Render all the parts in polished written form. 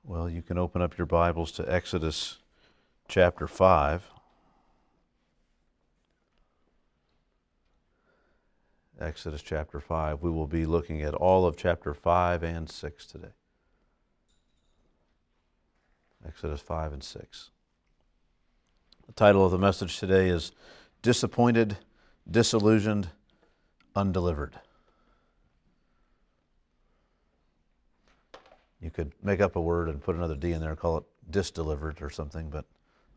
Well, you can open up your Bibles to Exodus chapter 5. Exodus chapter 5. We will be looking at all of chapter 5 and 6 today. Exodus 5 and 6. The title of the message today is Disappointed, Disillusioned, Undelivered. You could make up a word and put another D in there and call it disdelivered or something, but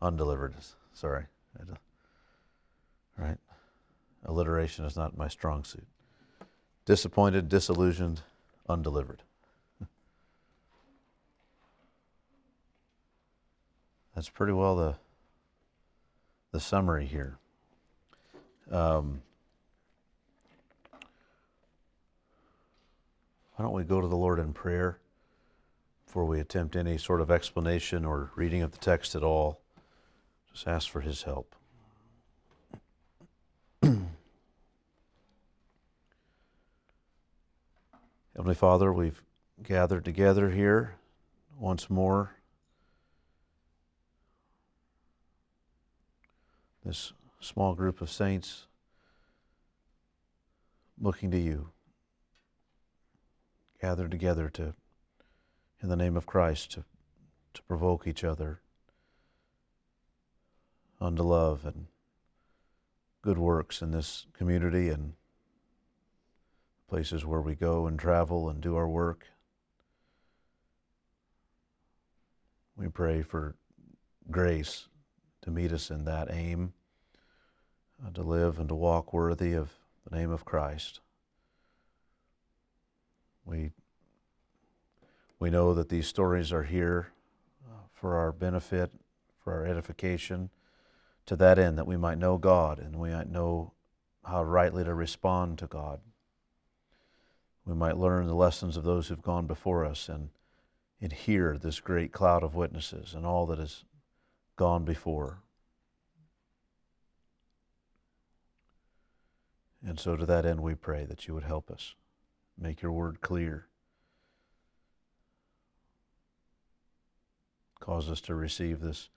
undelivered. Sorry. Right? Alliteration is not my strong suit. Disappointed, disillusioned, undelivered. That's pretty well the summary here. Why don't we go to the Lord in prayer before we attempt any sort of explanation or reading of the text at all? Just ask for His help. Heavenly Father, we've gathered together here once more. This small group of saints looking to You, gathered together in the name of Christ, to provoke each other unto love and good works in this community and places where we go and travel and do our work. We pray for grace to meet us in that aim, to live and to walk worthy of the name of Christ. We know that these stories are here for our benefit, for our edification, to that end that we might know God and we might know how rightly to respond to God. We might learn the lessons of those who've gone before us and hear this great cloud of witnesses and all that has gone before. And so to that end we pray that You would help us. Make Your word clear. Cause us to receive this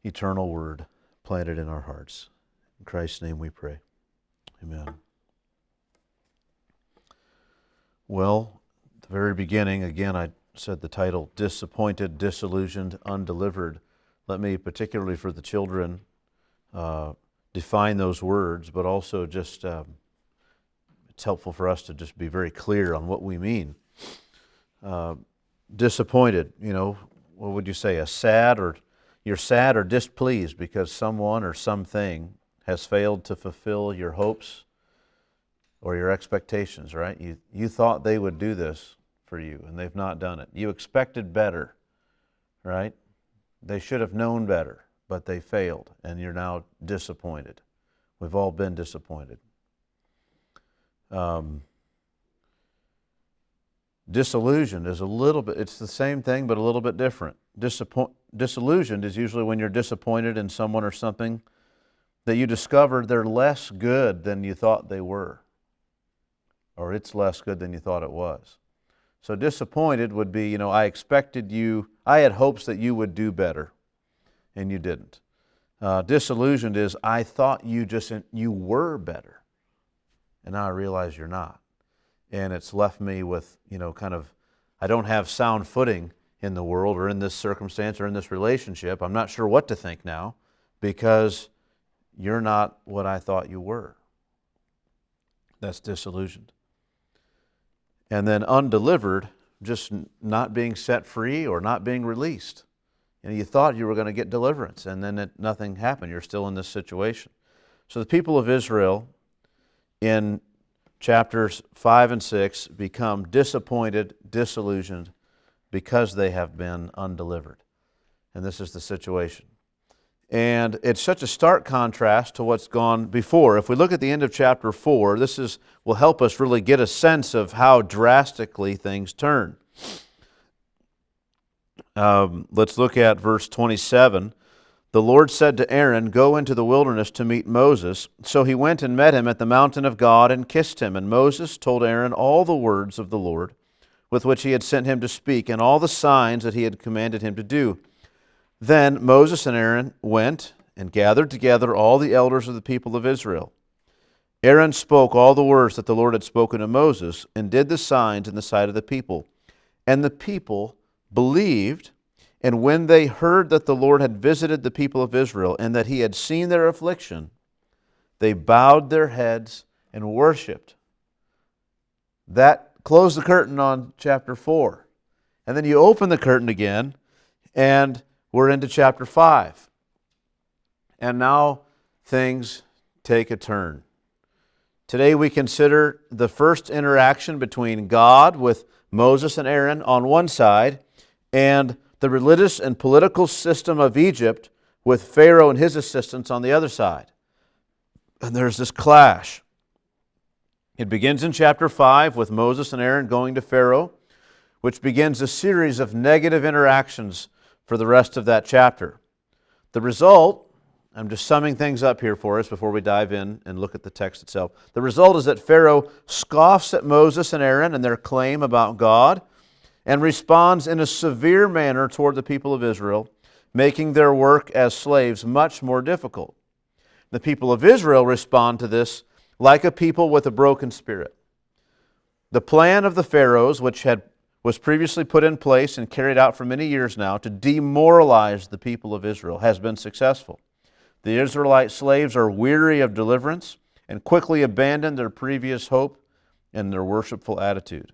eternal word planted in our hearts. In Christ's name we pray. Amen. Well, at the very beginning, again, I said the title, Disappointed, Disillusioned, Undelivered. Let me, particularly for the children, define those words, but also just it's helpful for us to just be very clear on what we mean. Disappointed, what would you say? You're sad or displeased because someone or something has failed to fulfill your hopes or your expectations, right? You thought they would do this for you and they've not done it. You expected better, right? They should have known better, but they failed and you're now disappointed. We've all been disappointed. Disillusioned is it's the same thing, but a little bit different. Disillusioned is usually when you're disappointed in someone or something that you discover they're less good than you thought they were, or it's less good than you thought it was. So disappointed would be, I had hopes that you would do better, and you didn't. Disillusioned is, I thought you were better, and now I realize you're not. And it's left me with, I don't have sound footing in the world or in this circumstance or in this relationship. I'm not sure what to think now because you're not what I thought you were. That's disillusioned. And then undelivered, just not being set free or not being released. You thought you were going to get deliverance and then nothing happened. You're still in this situation. So the people of Israel in chapters 5 and 6 become disappointed, disillusioned, because they have been undelivered. And this is the situation. And it's such a stark contrast to what's gone before. If we look at the end of chapter 4, will help us really get a sense of how drastically things turn. Let's look at verse 27. The Lord said to Aaron, "Go into the wilderness to meet Moses." So he went and met him at the mountain of God and kissed him. And Moses told Aaron all the words of the Lord, with which he had sent him to speak, and all the signs that he had commanded him to do. Then Moses and Aaron went and gathered together all the elders of the people of Israel. Aaron spoke all the words that the Lord had spoken to Moses, and did the signs in the sight of the people. And the people believed, and when they heard that the Lord had visited the people of Israel, and that he had seen their affliction, they bowed their heads and worshiped. That closed the curtain on chapter 4. And then you open the curtain again, and we're into chapter 5. And now things take a turn. Today we consider the first interaction between God with Moses and Aaron on one side, and the religious and political system of Egypt with Pharaoh and his assistants on the other side. And there's this clash. It begins in chapter 5 with Moses and Aaron going to Pharaoh, which begins a series of negative interactions for the rest of that chapter. The result, I'm just summing things up here for us before we dive in and look at the text itself. The result is that Pharaoh scoffs at Moses and Aaron and their claim about God, and responds in a severe manner toward the people of Israel, making their work as slaves much more difficult. The people of Israel respond to this like a people with a broken spirit. The plan of the pharaohs, which was previously put in place and carried out for many years now to demoralize the people of Israel, has been successful. The Israelite slaves are weary of deliverance and quickly abandon their previous hope and their worshipful attitude.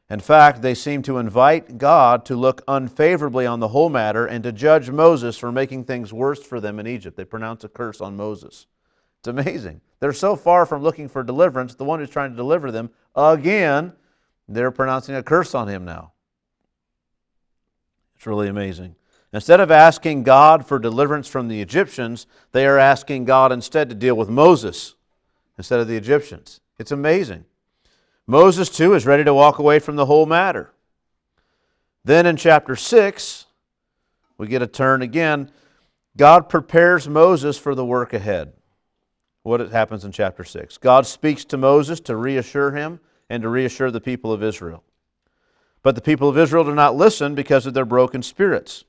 In fact, they seem to invite God to look unfavorably on the whole matter and to judge Moses for making things worse for them in Egypt. They pronounce a curse on Moses. It's amazing. They're so far from looking for deliverance, the one who's trying to deliver them, again, they're pronouncing a curse on him now. It's really amazing. Instead of asking God for deliverance from the Egyptians, they are asking God instead to deal with Moses instead of the Egyptians. It's amazing. Moses, too, is ready to walk away from the whole matter. Then in chapter 6, we get a turn again. God prepares Moses for the work ahead. What happens in chapter 6? God speaks to Moses to reassure him and to reassure the people of Israel. But the people of Israel do not listen because of their broken spirits.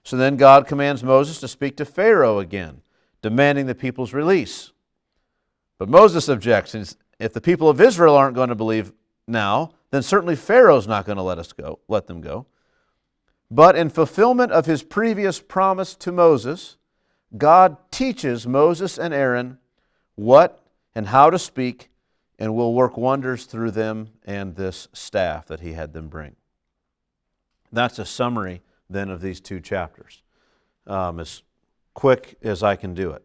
So then God commands Moses to speak to Pharaoh again, demanding the people's release. But Moses objects. If the people of Israel aren't going to believe now, then certainly Pharaoh's not going to let them go. But in fulfillment of his previous promise to Moses, God teaches Moses and Aaron what and how to speak, and will work wonders through them and this staff that he had them bring. That's a summary then of these two chapters, as quick as I can do it.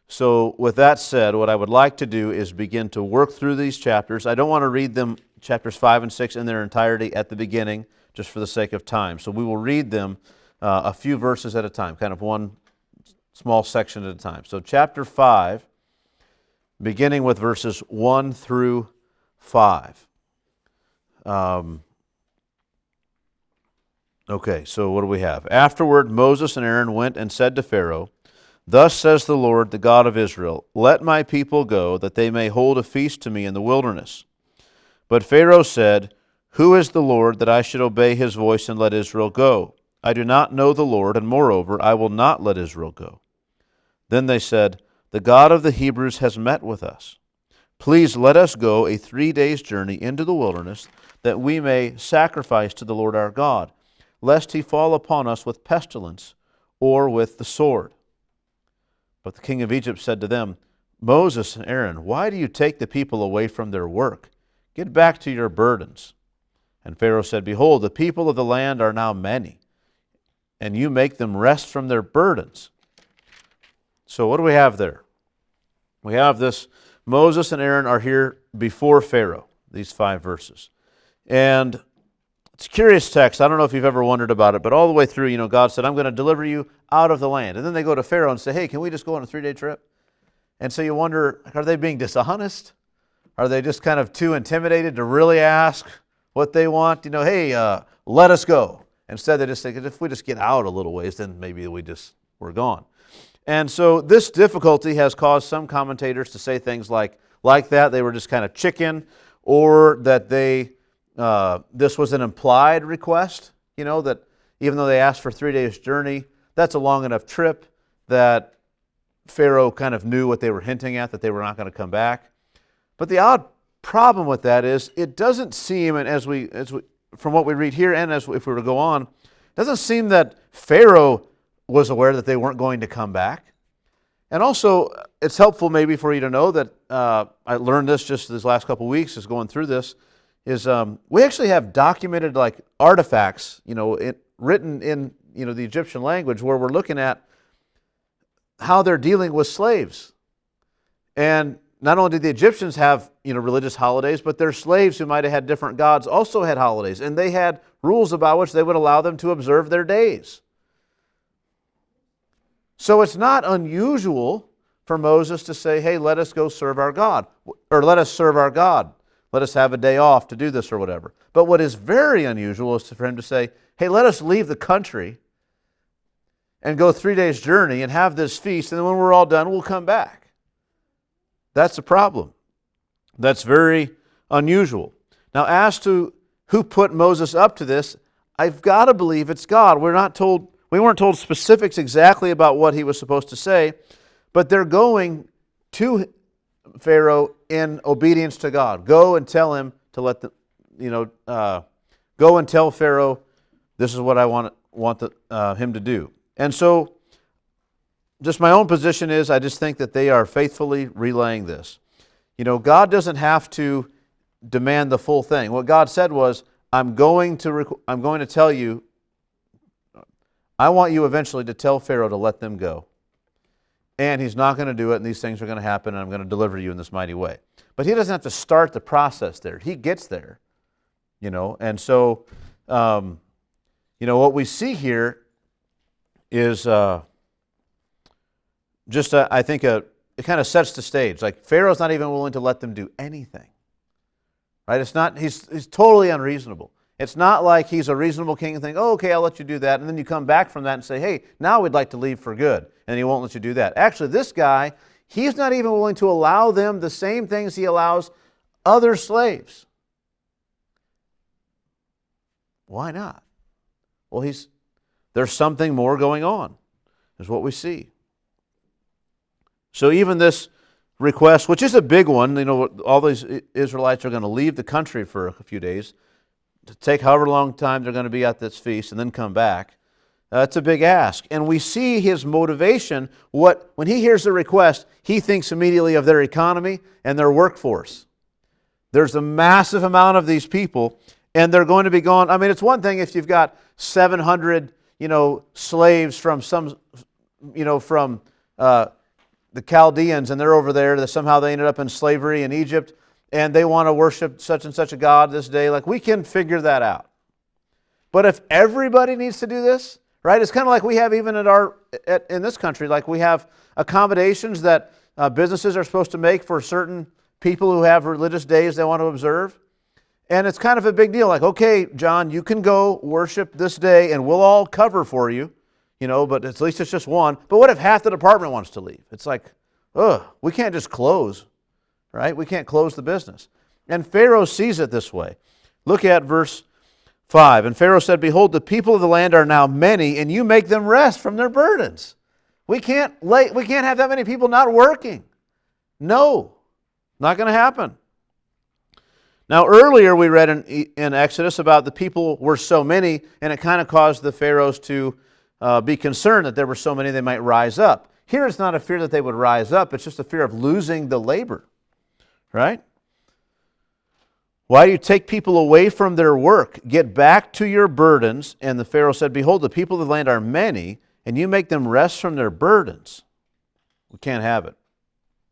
So with that said, what I would like to do is begin to work through these chapters. I don't want to read them, chapters 5 and 6 in their entirety at the beginning, just for the sake of time. So we will read them a few verses at a time, kind of one small section at a time. So chapter 5, beginning with verses 1 through 5. Okay, so what do we have? Afterward, Moses and Aaron went and said to Pharaoh, "Thus says the Lord, the God of Israel, let my people go, that they may hold a feast to me in the wilderness." But Pharaoh said, "Who is the Lord, that I should obey his voice and let Israel go? I do not know the Lord, and moreover, I will not let Israel go." Then they said, "The God of the Hebrews has met with us. Please let us go a 3 days' journey into the wilderness, that we may sacrifice to the Lord our God, lest he fall upon us with pestilence or with the sword." But the king of Egypt said to them, "Moses and Aaron, why do you take the people away from their work? Get back to your burdens." And Pharaoh said, "Behold, the people of the land are now many, and you make them rest from their burdens." So what do we have there? We have this, Moses and Aaron are here before Pharaoh, these 5 verses. And it's a curious text. I don't know if you've ever wondered about it, but all the way through, God said, "I'm going to deliver you out of the land." And then they go to Pharaoh and say, "Hey, can we just go on a 3-day trip?" And so you wonder, are they being dishonest? Are they just kind of too intimidated to really ask what they want? Hey, let us go. Instead, they just think, if we just get out a little ways, then maybe we're gone. And so this difficulty has caused some commentators to say things like that they were just kind of chicken, or that they this was an implied request, that even though they asked for 3 days' journey, that's a long enough trip that Pharaoh kind of knew what they were hinting at, that they were not going to come back. But the odd problem with that is it doesn't seem, and as we from what we read here, and if we were to go on, it doesn't seem that Pharaoh was aware that they weren't going to come back. And also, it's helpful maybe for you to know that I learned this just this last couple of weeks as going through this, is we actually have documented like artifacts, written in the Egyptian language, where we're looking at how they're dealing with slaves. And not only did the Egyptians have religious holidays, but their slaves who might have had different gods also had holidays, and they had rules about which they would allow them to observe their days. So it's not unusual for Moses to say, hey, let us go serve our God, or let us serve our God. Let us have a day off to do this or whatever. But what is very unusual is for him to say, hey, let us leave the country and go 3 days' journey and have this feast, and then when we're all done, we'll come back. That's the problem. That's very unusual. Now, as to who put Moses up to this, I've got to believe it's God. We weren't told specifics exactly about what he was supposed to say, but they're going to Pharaoh in obedience to God. Go and tell him to let go and tell Pharaoh, this is what I want him to do. And so, just my own position is, I just think that they are faithfully relaying this. God doesn't have to demand the full thing. What God said was, I'm going to tell you, I want you eventually to tell Pharaoh to let them go. And he's not going to do it, and these things are going to happen, and I'm going to deliver you in this mighty way. But he doesn't have to start the process there. He gets there, And so, what we see here is I think it kind of sets the stage. Like, Pharaoh's not even willing to let them do anything. Right? It's not, he's totally unreasonable. It's not like he's a reasonable king and think, oh, okay, I'll let you do that. And then you come back from that and say, hey, now we'd like to leave for good. And he won't let you do that. Actually, this guy, he's not even willing to allow them the same things he allows other slaves. Why not? Well, there's something more going on, is what we see. So even this request, which is a big one, all these Israelites are going to leave the country for a few days, to take however long time they're going to be at this feast and then come back. That's a big ask. And we see his motivation. When he hears the request, he thinks immediately of their economy and their workforce. There's a massive amount of these people, and they're going to be gone. I mean, it's one thing if you've got 700, slaves from from the Chaldeans, and they're over there, that somehow they ended up in slavery in Egypt, and they want to worship such and such a god this day. Like, we can figure that out. But if everybody needs to do this, right? It's kind of like we have even in this country, like we have accommodations that businesses are supposed to make for certain people who have religious days they want to observe. And it's kind of a big deal. Like, okay, John, you can go worship this day and we'll all cover for you, but at least it's just one. But what if half the department wants to leave? It's like, we can't just close, right? We can't close the business. And Pharaoh sees it this way. Look at verse 5. And Pharaoh said, behold, the people of the land are now many, and you make them rest from their burdens. We can't have that many people not working. No, not going to happen. Now, earlier we read in Exodus about the people were so many, and it kind of caused the pharaohs to be concerned that there were so many they might rise up. Here it's not a fear that they would rise up, it's just a fear of losing the labor, right? Why do you take people away from their work? Get back to your burdens. And the Pharaoh said, behold, the people of the land are many, and you make them rest from their burdens. We can't have it.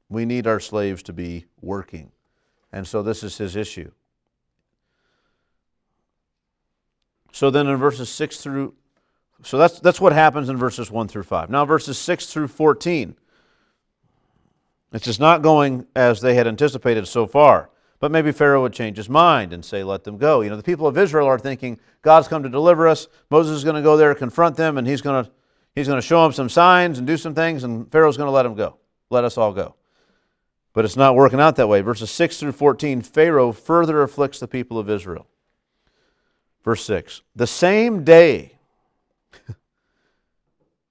We need our slaves to be working. And so this is his issue. So then in verses 6 through... So that's what happens in verses 1 through 5. Now verses 6 through 14. It's just not going as they had anticipated so far. But maybe Pharaoh would change his mind and say, let them go. The people of Israel are thinking, God's come to deliver us. Moses is going to go there, confront them, and he's going to show them some signs and do some things, and Pharaoh's going to let them go. Let us all go. But it's not working out that way. Verses 6 through 14, Pharaoh further afflicts the people of Israel. Verse 6, the same day,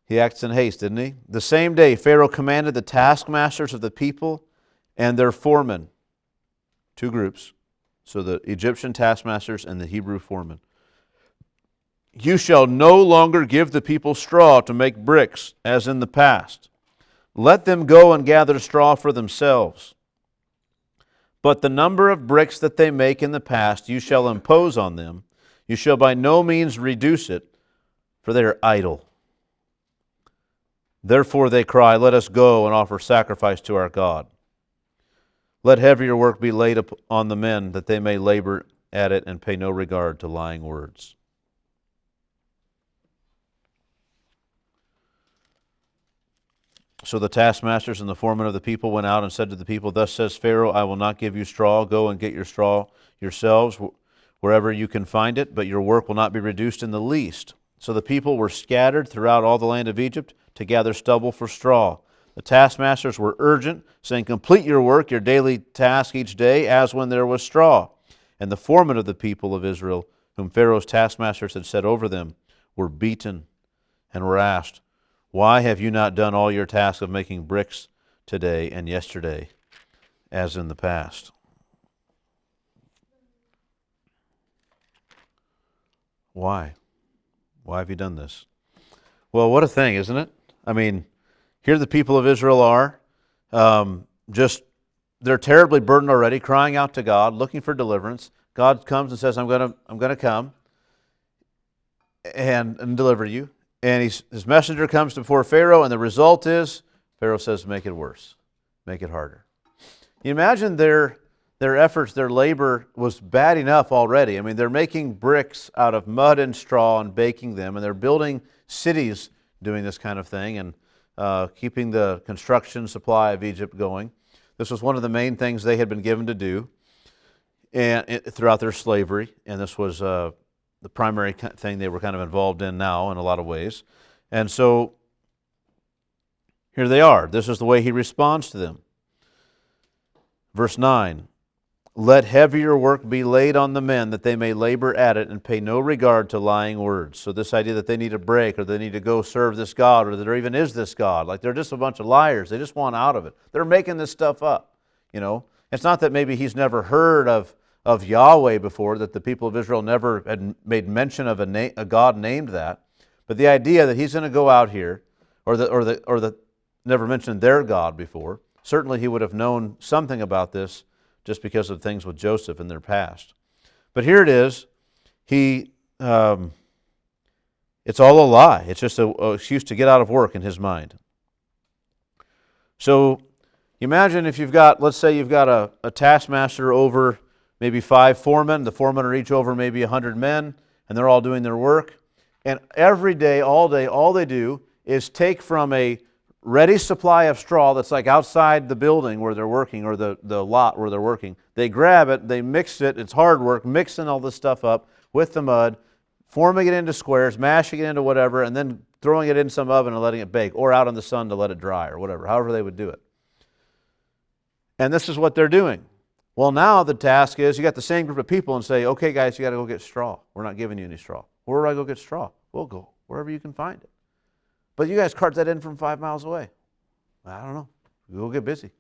he acts in haste, didn't he? The same day Pharaoh commanded the taskmasters of the people and their foremen, two groups, so the Egyptian taskmasters and the Hebrew foremen. You shall no longer give the people straw to make bricks, as in the past. Let them go and gather straw for themselves. But the number of bricks that they make in the past you shall impose on them. You shall by no means reduce it, for they are idle. Therefore they cry, let us go and offer sacrifice to our God. Let heavier work be laid on the men, that they may labor at it and pay no regard to lying words. So the taskmasters and the foremen of the people went out and said to the people, thus says Pharaoh, I will not give you straw. Go and get your straw yourselves wherever you can find it, but your work will not be reduced in the least. So the people were scattered throughout all the land of Egypt to gather stubble for straw. The taskmasters were urgent, saying, complete your work, your daily task each day, as when there was straw. And the foremen of the people of Israel, whom Pharaoh's taskmasters had set over them, were beaten and were asked, why have you not done all your task of making bricks today and yesterday, as in the past? Why? Why have you done this? Well, what a thing, isn't it? I mean, here the people of Israel are, they're terribly burdened already, crying out to God, looking for deliverance. God comes and says, I'm going to come and deliver you. And his messenger comes before Pharaoh, and the result is, Pharaoh says, make it worse, make it harder. You imagine their efforts, their labor was bad enough already. I mean, they're making bricks out of mud and straw and baking them, and they're building cities doing this kind of thing and keeping the construction supply of Egypt going. This was one of the main things they had been given to do throughout their slavery, and this was the primary thing they were kind of involved in now in a lot of ways. And so here they are. This is the way he responds to them. Verse 9, let heavier work be laid on the men, that they may labor at it and pay no regard to lying words. So this idea that they need a break, or they need to go serve this God, or that there even is this God, like they're just a bunch of liars. They just want out of it. They're making this stuff up. You know, it's not that maybe he's never heard of Yahweh before, that the people of Israel never had made mention of a God named that, but the idea that he's going to go out here, or that never mentioned their God before, certainly he would have known something about this just because of things with Joseph in their past. But here it is, it's all a lie. It's just an excuse to get out of work in his mind. So imagine if let's say you've got a taskmaster over maybe 5 foremen. The foremen are each over maybe 100 men, and they're all doing their work. And every day, all they do is take from a ready supply of straw that's like outside the building where they're working, or the lot where they're working. They grab it, they mix it, it's hard work, mixing all this stuff up with the mud, forming it into squares, mashing it into whatever, and then throwing it in some oven and letting it bake, or out in the sun to let it dry, or whatever, however they would do it. And this is what they're doing. Well, now the task is, you got the same group of people and say, okay guys, you got to go get straw. We're not giving you any straw. Where do I go get straw? We'll go wherever you can find it. But you guys cart that in from 5 miles away. I don't know. We'll get busy.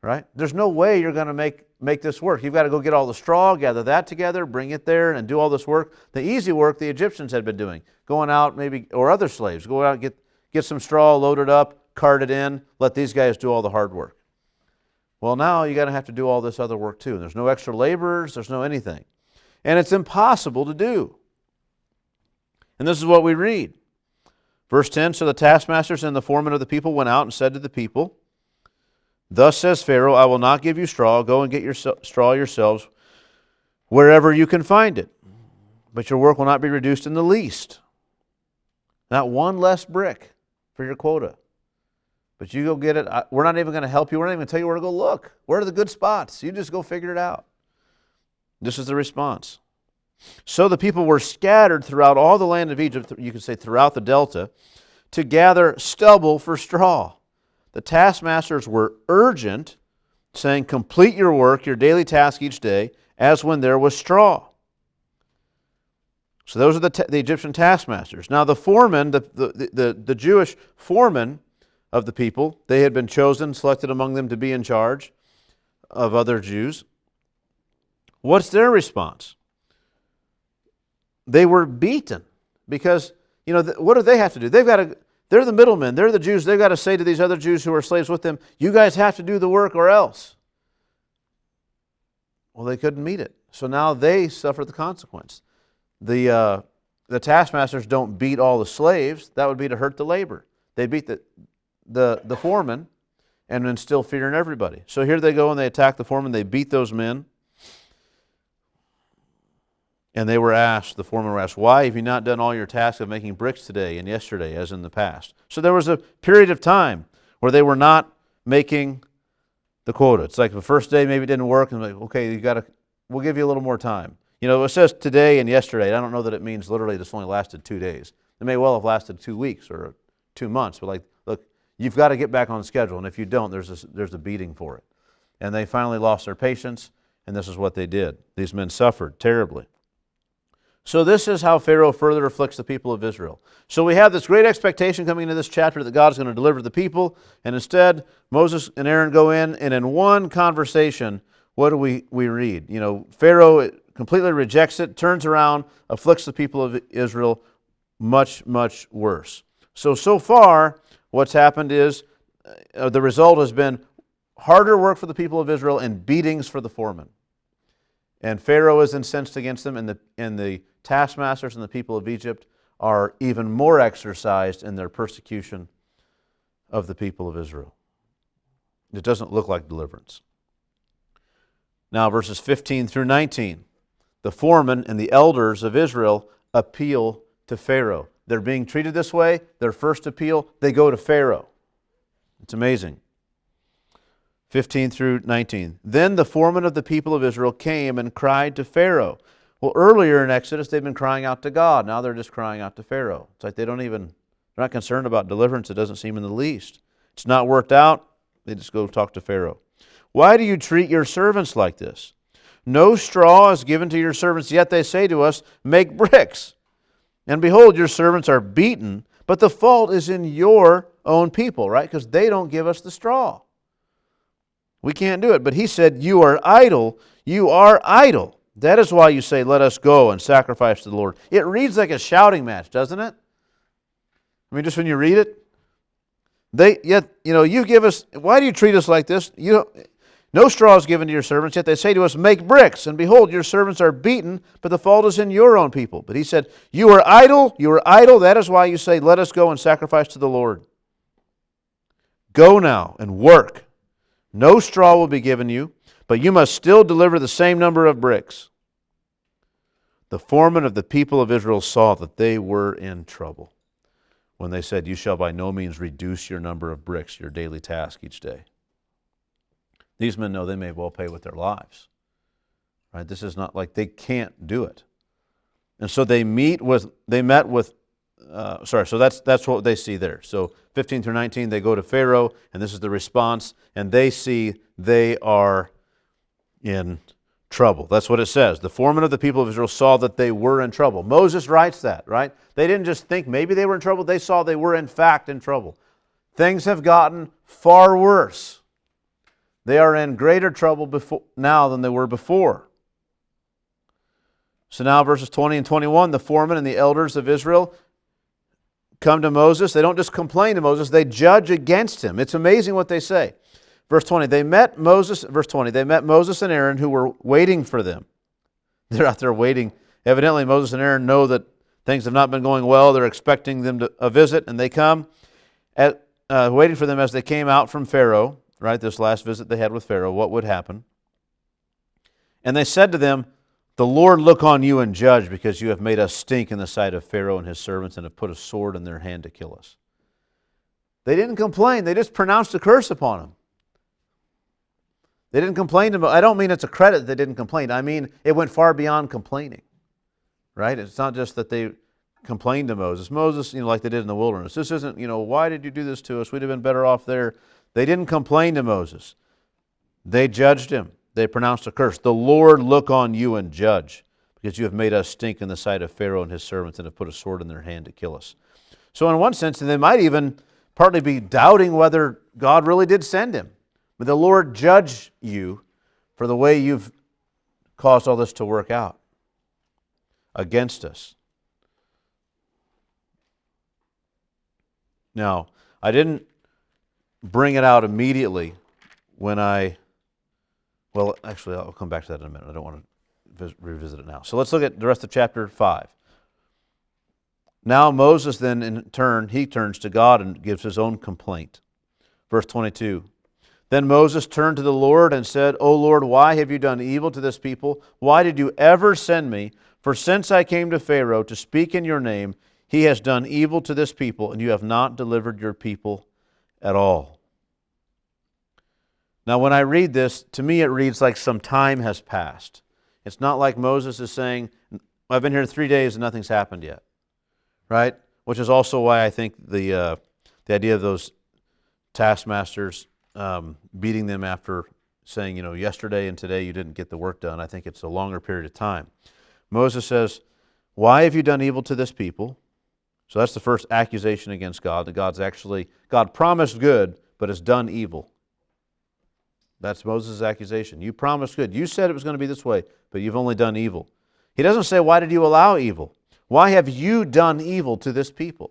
Right? There's no way you're going to make this work. You've got to go get all the straw, gather that together, bring it there, and do all this work. The easy work the Egyptians had been doing. Going out maybe, or other slaves, go out and get some straw, load it up, cart it in, let these guys do all the hard work. Well, now you're going to have to do all this other work too. There's no extra laborers, there's no anything. And it's impossible to do. And this is what we read. Verse 10, so the taskmasters and the foremen of the people went out and said to the people, thus says Pharaoh, I will not give you straw. Go and get your straw yourselves wherever you can find it. But your work will not be reduced in the least. Not one less brick for your quota. But you go get it. We're not even going to help you. We're not even going to tell you where to go look. Where are the good spots? You just go figure it out. This is the response. So the people were scattered throughout all the land of Egypt, you could say throughout the delta, to gather stubble for straw. The taskmasters were urgent, saying, complete your work, your daily task each day, as when there was straw. So those are the Egyptian taskmasters. Now the foreman, the Jewish foreman of the people, they had been chosen, selected among them to be in charge of other Jews. What's their response? They were beaten because, what do they have to do? They're the middlemen, they're the Jews, they've got to say to these other Jews who are slaves with them, you guys have to do the work or else. Well, they couldn't meet it. So now they suffer the consequence. The taskmasters don't beat all the slaves. That would be to hurt the labor. They beat the foreman and instill fear in everybody. So here they go and they attack the foreman. They beat those men. And the foreman were asked, why have you not done all your tasks of making bricks today and yesterday as in the past? So there was a period of time where they were not making the quota. It's like the first day maybe it didn't work, and like, okay, we'll give you a little more time. It says today and yesterday. I don't know that it means literally this only lasted 2 days. It may well have lasted 2 weeks or 2 months, but look, you've got to get back on schedule, and if you don't, there's a beating for it. And they finally lost their patience, and this is what they did. These men suffered terribly. So this is how Pharaoh further afflicts the people of Israel. So we have this great expectation coming into this chapter that God is going to deliver the people, and instead Moses and Aaron go in, and in one conversation, what do we read? Pharaoh completely rejects it, turns around, afflicts the people of Israel much, much worse. So far, what's happened is the result has been harder work for the people of Israel and beatings for the foreman. And Pharaoh is incensed against them, and the taskmasters and the people of Egypt are even more exercised in their persecution of the people of Israel. It doesn't look like deliverance. Now, verses 15 through 19. The foreman and the elders of Israel appeal to Pharaoh. They're being treated this way. Their first appeal, they go to Pharaoh. It's amazing. 15 through 19. Then the foreman of the people of Israel came and cried to Pharaoh. Well, earlier in Exodus, they've been crying out to God. Now they're just crying out to Pharaoh. It's like they're not concerned about deliverance. It doesn't seem in the least. It's not worked out. They just go talk to Pharaoh. Why do you treat your servants like this? No straw is given to your servants, yet they say to us, make bricks. And behold, your servants are beaten, but the fault is in your own people, right? Because they don't give us the straw. We can't do it. But he said, you are idle. You are idle. That is why you say, let us go and sacrifice to the Lord. It reads like a shouting match, doesn't it? I mean, just when you read it. You give us, why do you treat us like this? No straw is given to your servants, yet they say to us, make bricks. And behold, your servants are beaten, but the fault is in your own people. But he said, you are idle. That is why you say, let us go and sacrifice to the Lord. Go now and work. No straw will be given you, but you must still deliver the same number of bricks. The foreman of the people of Israel saw that they were in trouble when they said, you shall by no means reduce your number of bricks, your daily task each day. These men know they may well pay with their lives. Right? This is not like they can't do it. And so so that's what they see there. So 15 through 19, they go to Pharaoh, and this is the response, and they see they are in trouble. That's what it says. The foreman of the people of Israel saw that they were in trouble. Moses writes that, right? They didn't just think maybe they were in trouble. They saw they were in fact in trouble. Things have gotten far worse. They are in greater trouble now than they were before. So now verses 20 and 21, the foreman and the elders of Israel come to Moses. They don't just complain to Moses, they judge against him. It's amazing what they say. Verse 20, they met Moses and Aaron who were waiting for them. They're out there waiting. Evidently Moses and Aaron know that things have not been going well. They're expecting them to a visit, and they come waiting for them as they came out from Pharaoh, right? This last visit they had with Pharaoh, what would happen? And they said to them, the Lord look on you and judge, because you have made us stink in the sight of Pharaoh and his servants and have put a sword in their hand to kill us. They didn't complain. They just pronounced a curse upon him. They didn't complain to him. I don't mean it's a credit that they didn't complain. I mean it went far beyond complaining. Right? It's not just that they complained to Moses. Moses, like they did in the wilderness. This isn't, why did you do this to us? We'd have been better off there. They didn't complain to Moses. They judged him. They pronounced a curse. The Lord look on you and judge, because you have made us stink in the sight of Pharaoh and his servants and have put a sword in their hand to kill us. So in one sense, they might even partly be doubting whether God really did send him. But the Lord judge you for the way you've caused all this to work out against us. Now, I didn't bring it out immediately when well, actually, I'll come back to that in a minute. I don't want to revisit it now. So let's look at the rest of chapter 5. Now Moses then, in turn, he turns to God and gives his own complaint. Verse 22. Then Moses turned to the Lord and said, O Lord, why have you done evil to this people? Why did you ever send me? For since I came to Pharaoh to speak in your name, he has done evil to this people, and you have not delivered your people at all. Now, when I read this, to me it reads like some time has passed. It's not like Moses is saying, I've been here 3 days and nothing's happened yet. Right? Which is also why I think the idea of those taskmasters beating them after saying, yesterday and today you didn't get the work done. I think it's a longer period of time. Moses says, why have you done evil to this people? So that's the first accusation against God, that God promised good, but has done evil. That's Moses' accusation. You promised good. You said it was going to be this way, but you've only done evil. He doesn't say, why did you allow evil? Why have you done evil to this people?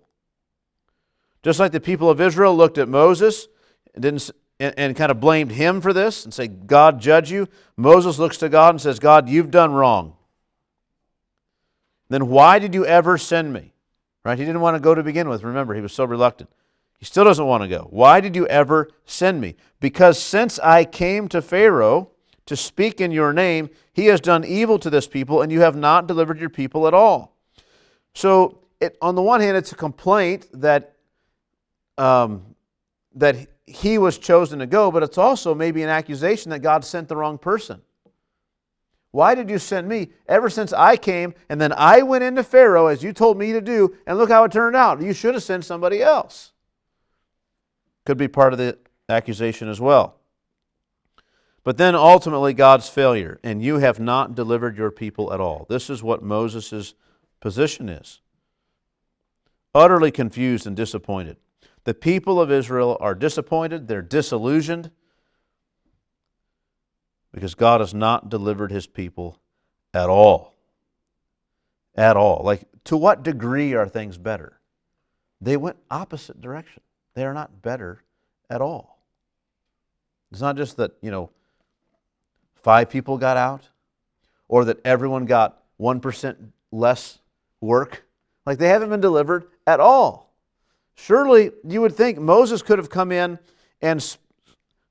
Just like the people of Israel looked at Moses and kind of blamed him for this and say, God judge you. Moses looks to God and says, God, you've done wrong. Then why did you ever send me? Right? He didn't want to go to begin with. Remember, he was so reluctant. He still doesn't want to go. Why did you ever send me? Because since I came to Pharaoh to speak in your name, he has done evil to this people, and you have not delivered your people at all. So, on the one hand, it's a complaint that he was chosen to go, but it's also maybe an accusation that God sent the wrong person. Why did you send me? Ever since I came, and then I went into Pharaoh as you told me to do, and look how it turned out. You should have sent somebody else. Could be part of the accusation as well. But then ultimately God's failure, and you have not delivered your people at all. This is what Moses' position is. Utterly confused and disappointed. The people of Israel are disappointed, they're disillusioned, because God has not delivered his people at all. At all. Like, to what degree are things better? They went opposite direction. They are not better at all. It's not just that, 5 people got out, or that everyone got 1% less work. Like, they haven't been delivered at all. Surely you would think Moses could have come in and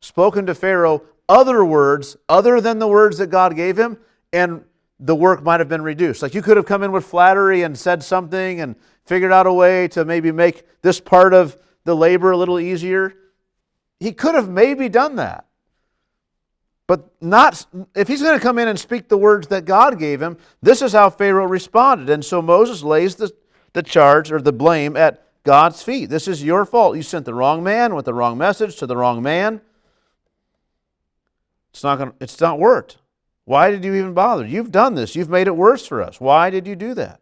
spoken to Pharaoh other words other than the words that God gave him, and the work might have been reduced. Like, you could have come in with flattery and said something and figured out a way to maybe make this part of the labor a little easier. He could have maybe done that. But not if he's going to come in and speak the words that God gave him. This is how Pharaoh responded. And so Moses lays the charge or the blame at God's feet. This is your fault. You sent the wrong man with the wrong message to the wrong man. It's not worked. Why did you even bother? You've done this. You've made it worse for us. Why did you do that?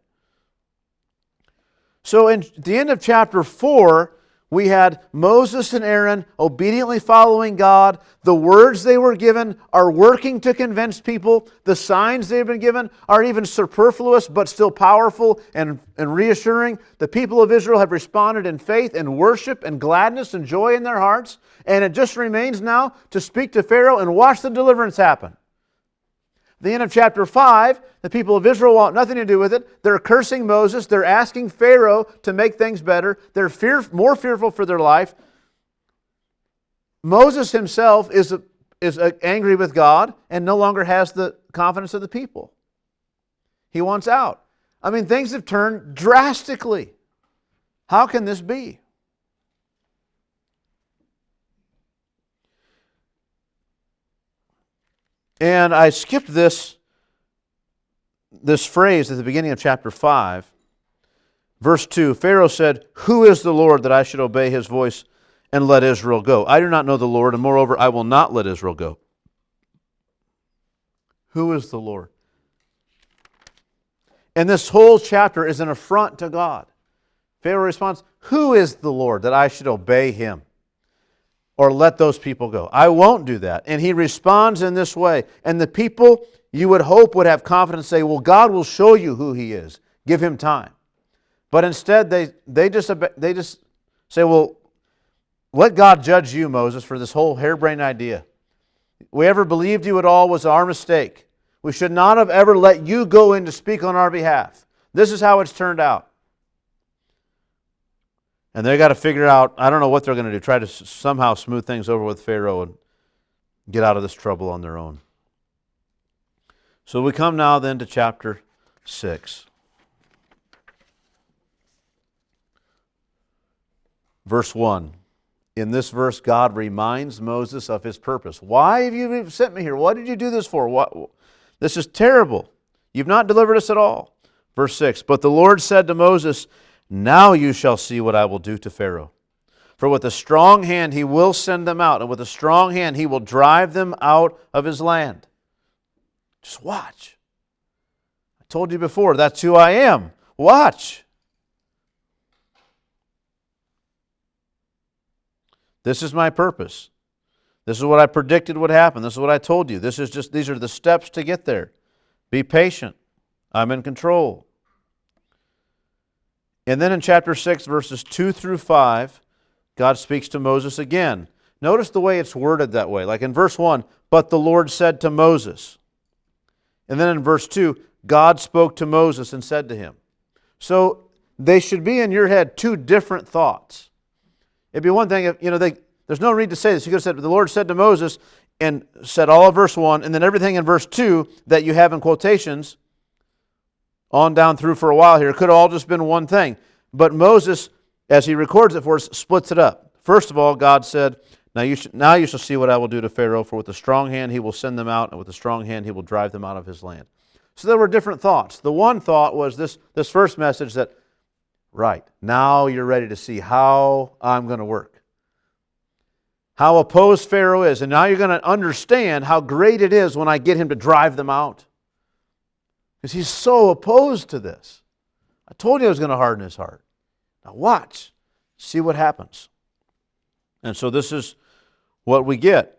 So in the end of chapter 4, we had Moses and Aaron obediently following God. The words they were given are working to convince people. The signs they've been given are even superfluous but still powerful and reassuring. The people of Israel have responded in faith and worship and gladness and joy in their hearts. And it just remains now to speak to Pharaoh and watch the deliverance happen. At the end of chapter 5, the people of Israel want nothing to do with it. They're cursing Moses. They're asking Pharaoh to make things better. They're more fearful for their life. Moses himself is angry with God and no longer has the confidence of the people. He wants out. I mean, things have turned drastically. How can this be? And I skipped this phrase at the beginning of chapter 5. Verse 2, Pharaoh said, "Who is the Lord that I should obey his voice and let Israel go? I do not know the Lord, and moreover, I will not let Israel go." Who is the Lord? And this whole chapter is an affront to God. Pharaoh responds, who is the Lord that I should obey him or let those people go? I won't do that. And he responds in this way. And the people, you would hope, would have confidence, say, well, God will show you who he is. Give him time. But instead, they just say, well, let God judge you, Moses, for this whole harebrained idea. We ever believed you at all was our mistake. We should not have ever let you go in to speak on our behalf. This is how it's turned out. And they got to figure out, I don't know what they're going to do, try to somehow smooth things over with Pharaoh and get out of this trouble on their own. So we come now then to chapter 6. Verse 1. In this verse, God reminds Moses of his purpose. Why have you sent me here? What did you do this for? This is terrible. You've not delivered us at all. Verse 6. But the Lord said to Moses, now you shall see what I will do to Pharaoh. For with a strong hand he will send them out, and with a strong hand he will drive them out of his land. Just watch. I told you before, that's who I am. Watch. This is my purpose. This is what I predicted would happen. This is what I told you. These are the steps to get there. Be patient. I'm in control. And then in chapter 6, verses 2 through 5, God speaks to Moses again. Notice the way it's worded that way. Like in verse 1, but the Lord said to Moses. And then in verse 2, God spoke to Moses and said to him. So they should be in your head two different thoughts. It'd be one thing if, there's no need to say this. You could have said, the Lord said to Moses, and said all of verse 1, and then everything in verse 2 that you have in quotations, on down through for a while here, could have all just been one thing. But Moses, as he records it for us, splits it up. First of all, God said, now you shall see what I will do to Pharaoh, for with a strong hand he will send them out, and with a strong hand he will drive them out of his land. So there were different thoughts. The one thought was this first message that, right, now you're ready to see how I'm going to work. How opposed Pharaoh is. And now you're going to understand how great it is when I get him to drive them out. Because he's so opposed to this. I told you I was going to harden his heart. Now watch. See what happens. And so this is what we get.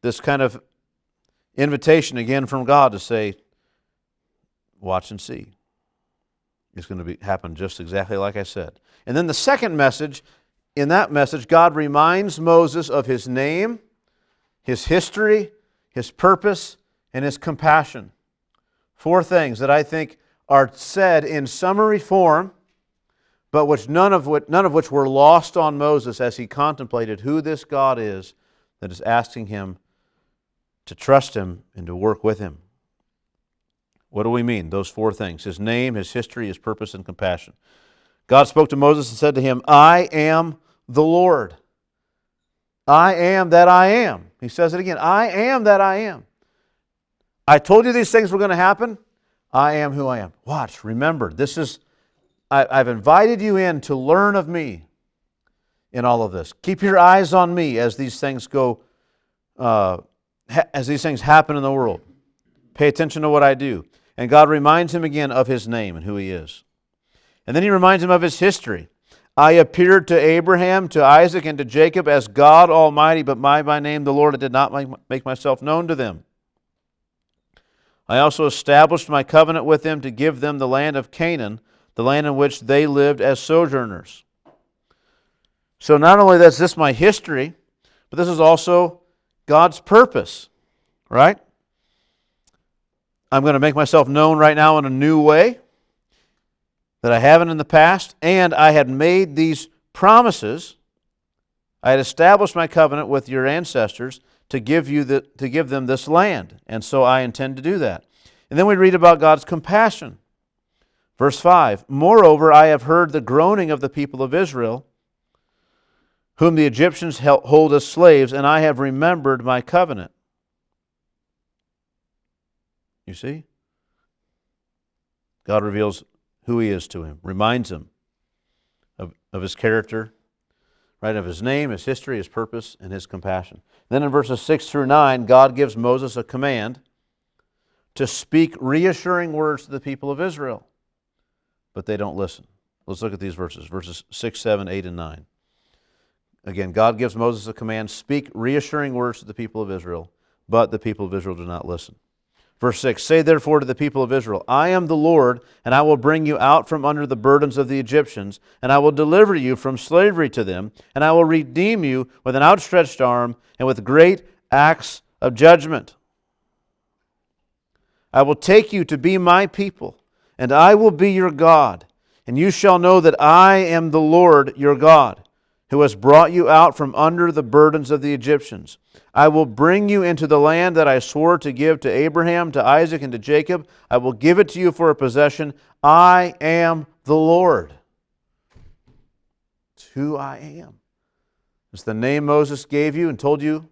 This kind of invitation again from God to say, watch and see. It's going to happen just exactly like I said. And then the second message, in that message, God reminds Moses of his name, his history, his purpose, and his compassion. 4 things that I think are said in summary form, but none of which were lost on Moses as he contemplated who this God is that is asking him to trust him and to work with him. What do we mean? Those 4 things. His name, his history, his purpose, and compassion. God spoke to Moses and said to him, I am the Lord. I am that I am. He says it again. I am that I am. I told you these things were going to happen. I am who I am. Watch, remember, I've invited you in to learn of me in all of this. Keep your eyes on me as these things go, as these things happen in the world. Pay attention to what I do. And God reminds him again of his name and who he is. And then he reminds him of his history. I appeared to Abraham, to Isaac, and to Jacob as God Almighty, but by my name the Lord, I did not make myself known to them. I also established my covenant with them to give them the land of Canaan, the land in which they lived as sojourners. So not only is this my history, but this is also God's purpose, right? I'm going to make myself known right now in a new way that I haven't in the past, and I had made these promises. I had established my covenant with your ancestors to give them this land, and so I intend to do that. And then we read about God's compassion. Verse 5, moreover, I have heard the groaning of the people of Israel, whom the Egyptians hold as slaves, and I have remembered my covenant. You see? God reveals who he is to him, reminds him of his character, right, of his name, his history, his purpose, and his compassion. Then in verses 6 through 9, God gives Moses a command to speak reassuring words to the people of Israel. But they don't listen. Let's look at these verses 6, 7, 8, and 9. Again, God gives Moses a command, speak reassuring words to the people of Israel, but the people of Israel do not listen. Verse 6, say therefore to the people of Israel, I am the Lord, and I will bring you out from under the burdens of the Egyptians, and I will deliver you from slavery to them, and I will redeem you with an outstretched arm and with great acts of judgment. I will take you to be my people, and I will be your God, and you shall know that I am the Lord your God, who has brought you out from under the burdens of the Egyptians. I will bring you into the land that I swore to give to Abraham, to Isaac, and to Jacob. I will give it to you for a possession. I am the Lord. It's who I am. It's the name Moses gave you and told you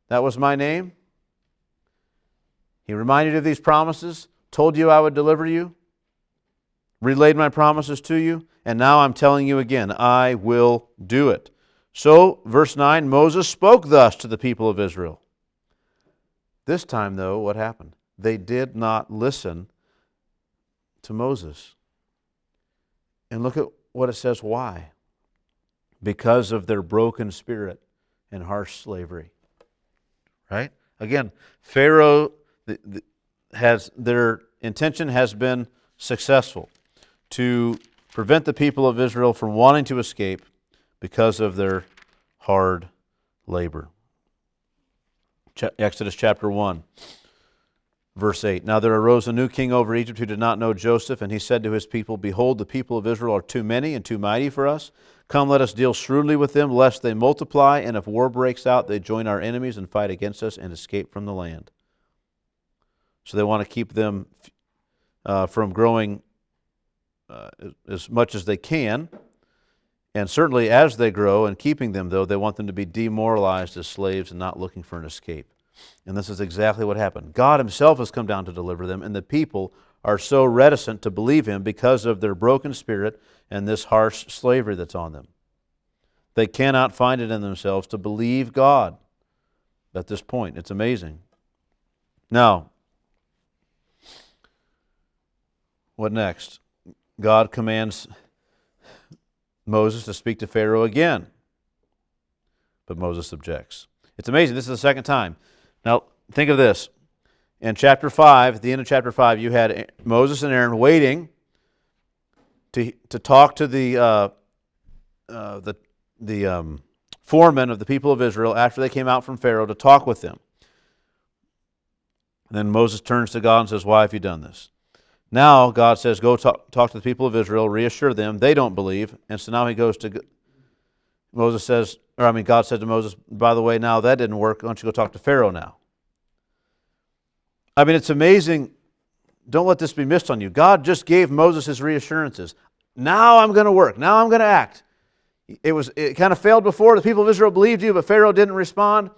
that was my name. He reminded you of these promises, told you I would deliver you, relayed my promises to you, and now I'm telling you again, I will do it. So, verse 9, Moses spoke thus to the people of Israel. This time, though, what happened? They did not listen to Moses. And look at what it says, why? Because of their broken spirit and harsh slavery. Right? Again, Pharaoh, their intention has been successful to prevent the people of Israel from wanting to escape because of their hard labor. Exodus chapter 1, verse 8. Now there arose a new king over Egypt who did not know Joseph, and he said to his people, behold, the people of Israel are too many and too mighty for us. Come, let us deal shrewdly with them, lest they multiply, and if war breaks out, they join our enemies and fight against us and escape from the land. So they want to keep them from growing as much as they can. And certainly as they grow, and keeping them, though, they want them to be demoralized as slaves and not looking for an escape. And this is exactly what happened. God himself has come down to deliver them, and the people are so reticent to believe him because of their broken spirit and this harsh slavery that's on them. They cannot find it in themselves to believe God at this point. It's amazing. Now, what next? God commands Moses to speak to Pharaoh again. But Moses objects. It's amazing. This is the second time. Now, think of this. In chapter 5, at the end of chapter 5, you had Moses and Aaron waiting to talk to the foreman of the people of Israel after they came out from Pharaoh to talk with them. And then Moses turns to God and says, why have you done this? Now God says, go talk to the people of Israel, reassure them. They don't believe. And so now he goes to, God said to Moses, by the way, now that didn't work. Why don't you go talk to Pharaoh now? I mean, it's amazing. Don't let this be missed on you. God just gave Moses his reassurances. Now I'm going to work. Now I'm going to act. It kind of failed before. The people of Israel believed you, but Pharaoh didn't respond.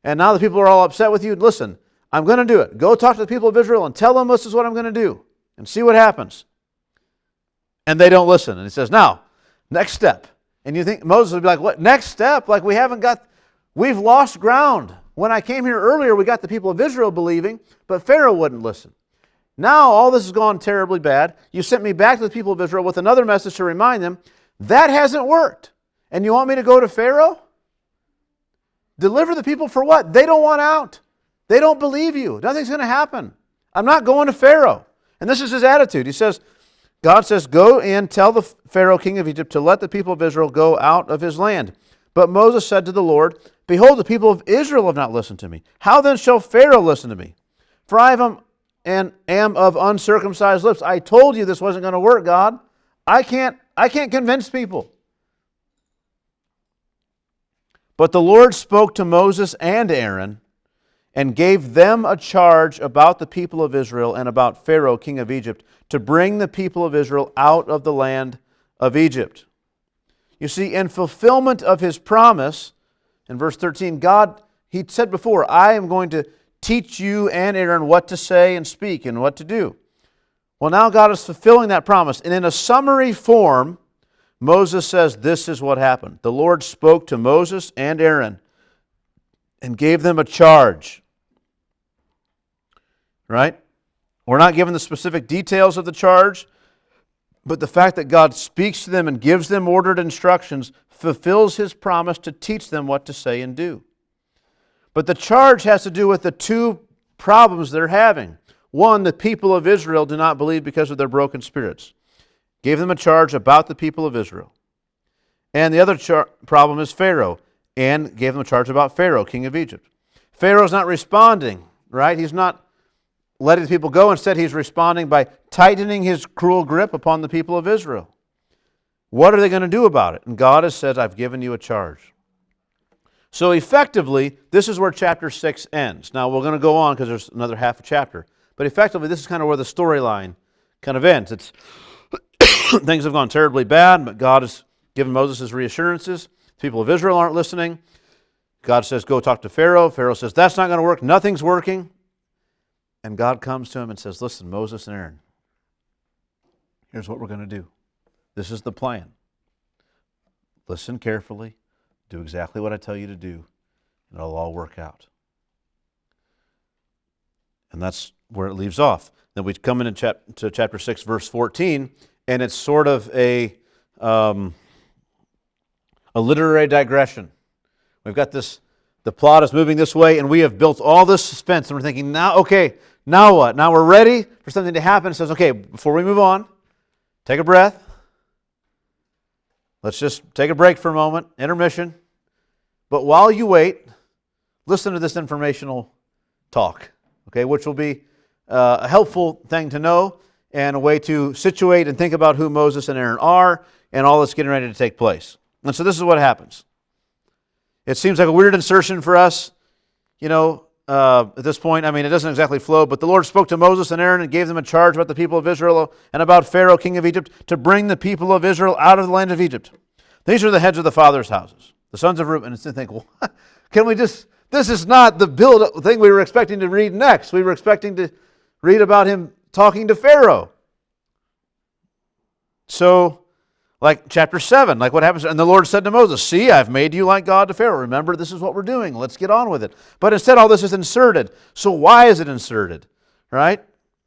And now the people are all upset with you. Listen, I'm going to do it. Go talk to the people of Israel and tell them this is what I'm going to do. And see what happens. And they don't listen. And he says, now, next step. And you think Moses would be like, what, next step? Like we've lost ground. When I came here earlier, we got the people of Israel believing, but Pharaoh wouldn't listen. Now all this has gone terribly bad. You sent me back to the people of Israel with another message to remind them, that hasn't worked. And you want me to go to Pharaoh? Deliver the people for what? They don't want out. They don't believe you. Nothing's going to happen. I'm not going to Pharaoh. And this is his attitude. God says, go and tell the Pharaoh, king of Egypt, to let the people of Israel go out of his land. But Moses said to the Lord, behold, the people of Israel have not listened to me. How then shall Pharaoh listen to me? For I am of uncircumcised lips. I told you this wasn't going to work, God. I can't convince people. But the Lord spoke to Moses and Aaron, and gave them a charge about the people of Israel and about Pharaoh, king of Egypt, to bring the people of Israel out of the land of Egypt. You see, in fulfillment of his promise, in verse 13, God, he said before, I am going to teach you and Aaron what to say and speak and what to do. Well, now God is fulfilling that promise. And in a summary form, Moses says this is what happened. The Lord spoke to Moses and Aaron and gave them a charge. right? We're not given the specific details of the charge, but the fact that God speaks to them and gives them ordered instructions fulfills His promise to teach them what to say and do. But the charge has to do with the two problems they're having. One, the people of Israel do not believe because of their broken spirits. Gave them a charge about the people of Israel. And the other problem is Pharaoh, and gave them a charge about Pharaoh, king of Egypt. Pharaoh's not responding, right? He's not letting the people go. Instead, he's responding by tightening his cruel grip upon the people of Israel. What are they going to do about it? And God has said, I've given you a charge. So effectively, this is where chapter 6 ends. Now, we're going to go on because there's another half a chapter. But effectively, this is kind of where the storyline kind of ends. It's things have gone terribly bad, but God has given Moses his reassurances. The people of Israel aren't listening. God says, go talk to Pharaoh. Pharaoh says, that's not going to work. Nothing's working. And God comes to him and says, listen, Moses and Aaron, here's what we're going to do. This is the plan. Listen carefully. Do exactly what I tell you to do, and it'll all work out. And that's where it leaves off. Then we come into chapter 6, verse 14, and it's sort of a literary digression. We've got this, the plot is moving this way, and we have built all this suspense, and we're thinking, now what? Now we're ready for something to happen. It says, okay, before we move on, take a breath. Let's just take a break for a moment, intermission. But while you wait, listen to this informational talk, okay, which will be a helpful thing to know and a way to situate and think about who Moses and Aaron are and all that's getting ready to take place. And so this is what happens. It seems like a weird insertion for us, at this point. I mean, it doesn't exactly flow, but the Lord spoke to Moses and Aaron and gave them a charge about the people of Israel and about Pharaoh, king of Egypt, to bring the people of Israel out of the land of Egypt. These are the heads of the fathers' houses, the sons of Reuben. And to think, well, this is not the build-up thing we were expecting to read next. We were expecting to read about him talking to Pharaoh. So, like chapter 7, like what happens, and the Lord said to Moses, see, I've made you like God to Pharaoh. Remember, this is what we're doing. Let's get on with it. But instead, all this is inserted. So why is it inserted? Right?